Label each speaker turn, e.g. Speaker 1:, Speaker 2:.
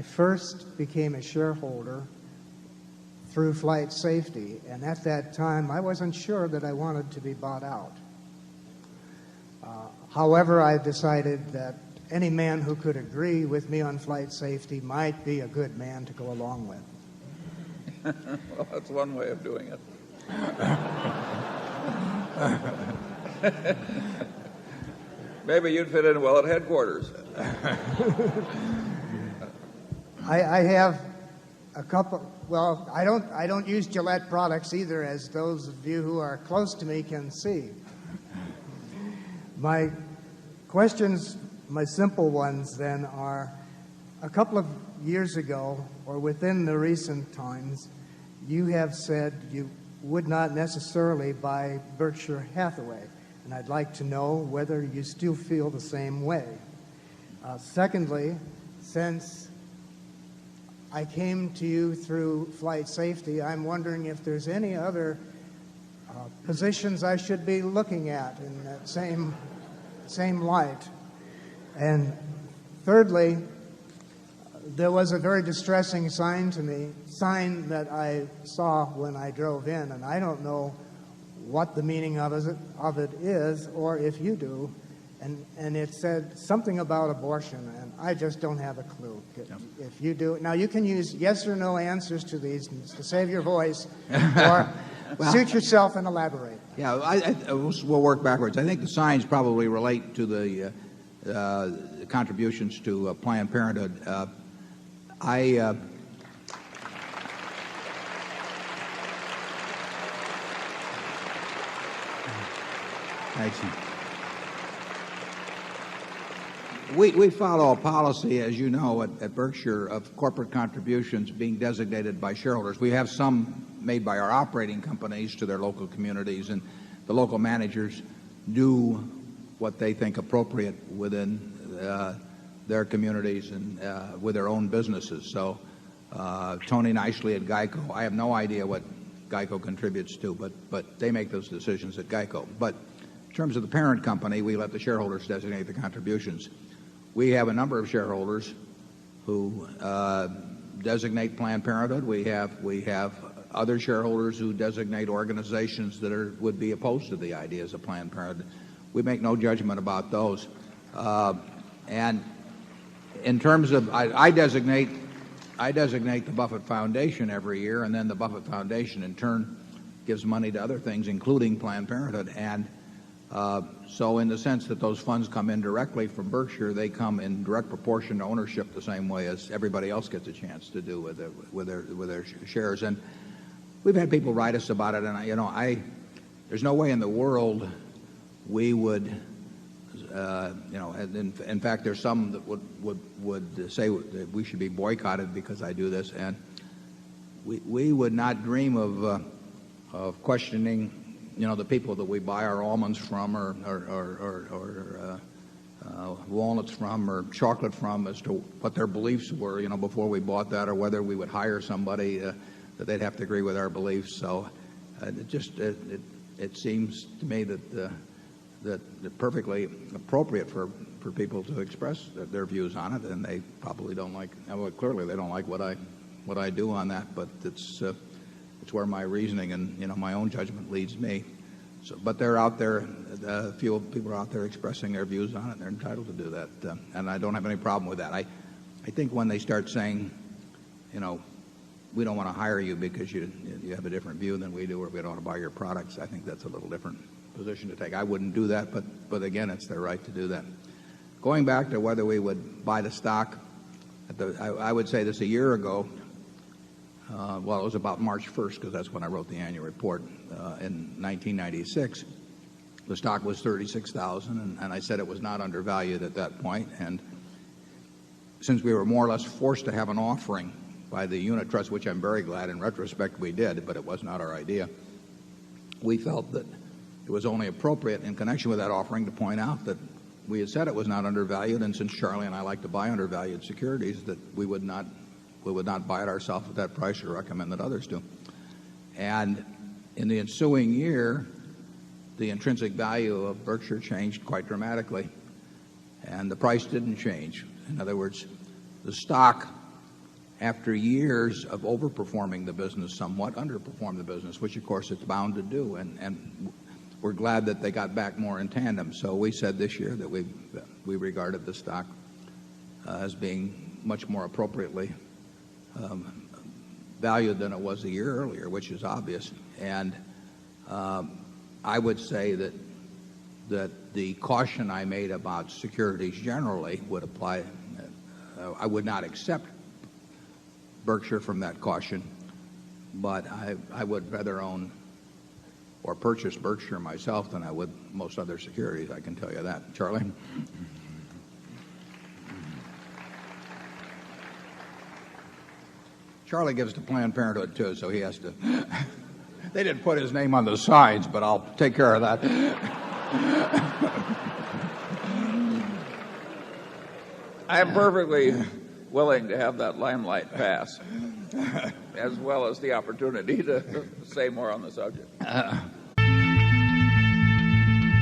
Speaker 1: I first became a shareholder through Flight Safety, and at that time I wasn't sure that I wanted to be bought out. However, I decided that any man who could agree with me on flight safety might be a good man to go along with.
Speaker 2: Well, that's one way of doing it. Maybe you'd fit in well at headquarters.
Speaker 1: I have a couple. Well, I don't use Gillette products either, as those of you who are close to me can see. My questions, my simple ones then, are a couple of years ago, or within the recent times, you have said you would not necessarily buy Berkshire Hathaway, and I'd like to know whether you still feel the same way. Secondly, since I came to you through Flight Safety, I'm wondering if there's any other positions I should be looking at in that same light. And thirdly, there was a very distressing sign that I saw when I drove in, and I don't know what the meaning of it is, or if you do, and it said something about abortion, and I just don't have a clue. If you do, now you can use yes or no answers to these to save your voice, or suit yourself and elaborate.
Speaker 3: Yeah, we'll work backwards. I think the signs probably relate to the contributions to Planned Parenthood. I see. We follow a policy, as you know, at Berkshire, of corporate contributions being designated by shareholders. We have some made by our operating companies to their local communities, and the local managers do what they think appropriate within their communities and with their own businesses. So Tony Nicely at GEICO, I have no idea what GEICO contributes to, but they make those decisions at GEICO. But in terms of the parent company, we let the shareholders designate the contributions. We have a number of shareholders who designate Planned Parenthood. We have other shareholders who designate organizations that would be opposed to the ideas of Planned Parenthood. We make no judgment about those. And in terms of, I designate the Buffett Foundation every year, and then the Buffett Foundation in turn gives money to other things, including Planned Parenthood. And so in the sense that those funds come in directly from Berkshire, they come in direct proportion to ownership the same way as everybody else gets a chance to do with their shares. And we've had people write us about it, and there's no way in the world we would, in fact, there's some that would say that we should be boycotted because I do this, and we would not dream of questioning, the people that we buy our almonds from, or walnuts from, or chocolate from, as to what their beliefs were, before we bought that, or whether we would hire somebody that they'd have to agree with our beliefs. So it seems to me that it's perfectly appropriate for people to express their views on it, and they probably don't like. Well, clearly they don't like what I do on that, but it's where my reasoning and my own judgment leads me. So, but they're out there. A few people are out there expressing their views on it. They're entitled to do that, and I don't have any problem with that. I think when they start saying, we don't want to hire you because you have a different view than we do, or we don't want to buy your products, I think that's a little different position to take. I wouldn't do that, but again, it's their right to do that. Going back to whether we would buy the stock, I would say this a year ago. Well, it was about March 1st, because that's when I wrote the annual report. In 1996, the stock was $36,000, and I said it was not undervalued at that point. And since we were more or less forced to have an offering by the unit trust, which I'm very glad in retrospect we did, but it was not our idea, we felt that it was only appropriate in connection with that offering to point out that we had said it was not undervalued, and since Charlie and I like to buy undervalued securities, that we would not buy it ourselves at that price, or recommend that others do. And in the ensuing year, the intrinsic value of Berkshire changed quite dramatically, and the price didn't change. In other words, the stock after years of overperforming the business somewhat, underperformed the business, which of course it's bound to do. And we're glad that they got back more in tandem. So we said this year that we regarded the stock as being much more appropriately valued than it was a year earlier, which is obvious. And I would say that the caution I made about securities generally would apply. I would not accept Berkshire from that caution, but I would rather own or purchase Berkshire myself than I would most other securities, I can tell you that. Charlie? Charlie gives to Planned Parenthood, too, so he has to. They didn't put his name on the sides, but I'll take care of that.
Speaker 2: I am perfectly willing to have that limelight pass, as well as the opportunity to say more on the subject.